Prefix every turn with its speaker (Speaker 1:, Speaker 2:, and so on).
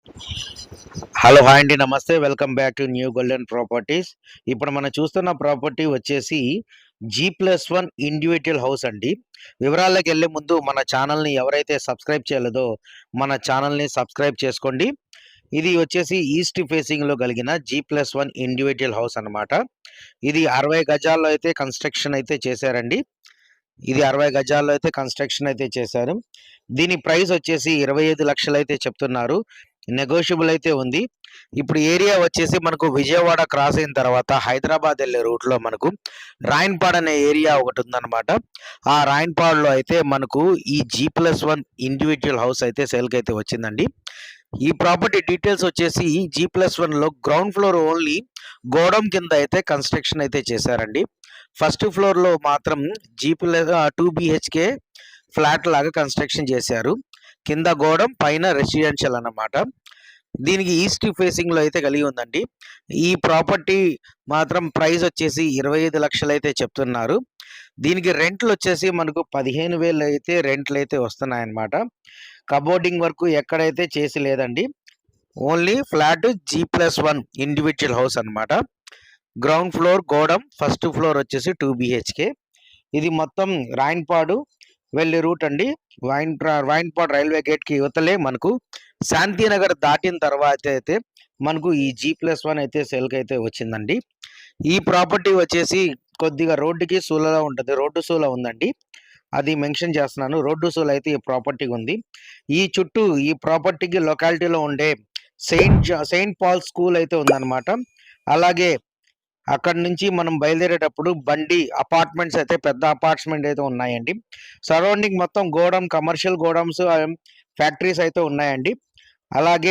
Speaker 1: Hello! Hi అండి. నమస్తే. Welcome back to new golden properties. ఇప్పుడు మనం చూస్తున్న ప్రాపర్టీ వచ్చేసి G+1 ఇండివిడ్యువల్ హౌస్ అండి. వివరాల్లోకెళ్ళే ముందు మన ఛానల్‌ని ఎవరైతే సబ్స్క్రైబ్ చేయలేదో మన ఛానల్‌ని సబ్స్క్రైబ్ చేసుకోండి. ఇది వచ్చేసి ఈస్ట్ ఫేసింగ్‌లో కలిగిన G+1 ఇండివిడ్యువల్ హౌస్ అన్నమాట. ఇది 60 గజాల్లో అయితే కన్‌స్ట్రక్షన్ అయితే చేశారండి. ఇది 60 గజాల్లో అయితే కన్‌స్ట్రక్షన్ అయితే చేశారు. దీని ప్రైస్ వచ్చేసి 25 లక్షలైతే చెప్తున్నారు. నెగోషియబుల్ అయితే ఉంది. ఇప్పుడు ఏరియా వచ్చేసి మనకు విజయవాడ క్రాస్ అయిన తర్వాత హైదరాబాద్ ఎళ్ళే రూట్‌లో మనకు రాయన్పాడ్ అనే ఏరియా ఒకటుందనమాట. ఆ రాయన్పాడ్‌లో అయితే మనకు ఈ G+1 ఇండివిడ్యువల్ హౌస్ అయితే సేల్‌కైతే వచ్చిందండి. ఈ ప్రాపర్టీ డీటెయిల్స్ వచ్చేసి G+1లో గ్రౌండ్ ఫ్లోర్ ఓన్లీ గోడౌన్ కింద అయితే కన్‌స్ట్రక్షన్ అయితే చేశారండి. ఫస్ట్ ఫ్లోర్‌లో మాత్రం 2 బీహెచ్‌కే ఫ్లాట్ లాగా కన్‌స్ట్రక్షన్ చేశారు. కింద గోడౌన్, పైన రెసిడెన్షియల్ అన్నమాట. దీనికి ఈస్ట్ ఫేసింగ్‌లో అయితే కలిగి ఉందండి. ఈ ప్రాపర్టీ మాత్రం ప్రైస్ వచ్చేసి 25 లక్షలైతే చెప్తున్నారు. దీనికి రెంట్‌లొచ్చేసి మనకు 15,000 అయితే రెంట్‌లయితే వస్తున్నాయన్నమాట. కబోర్డింగ్ వర్క్ ఎక్కడైతే చేసి లేదండి. Only flat G+1 individual house అన్నమాట. Ground floor godown, first floor వచ్చేసి 2 బీహెచ్‌కే. ఇది మొత్తం రాయన్పాడు వెళ్ళే రూట్ అండి. రాయన్పాడ్ రైల్వే గేట్‌కి ఇవతలే మనకు శాంతినగర్ దాటిన తర్వాత అయితే మనకు ఈ G+1 అయితే సేల్‌కైతే వచ్చిందండి. ఈ ప్రాపర్టీ వచ్చేసి కొద్దిగా రోడ్డుకి సూలలో ఉంటది. రోడ్డు సూల ఉందండి. అది మెన్షన్ చేస్తున్నాను. రోడ్డు సూల అయితే ఈ ప్రాపర్టీకి ఉంది. ఈ చుట్టూ ఈ ప్రాపర్టీకి లొకాలిటీలో ఉండే సెయింట్ పాల్ స్కూల్ అయితే ఉందన్నమాట. అలాగే అక్కడి నుంచి మనం బయలుదేరేటప్పుడు బండి అపార్ట్మెంట్స్ అయితే పెద్ద అపార్ట్మెంట్ అయితే ఉన్నాయండి. సరౌండింగ్ మొత్తం కమర్షియల్ గోడౌన్స్, ఫ్యాక్టరీస్ అయితే ఉన్నాయండి. అలాగే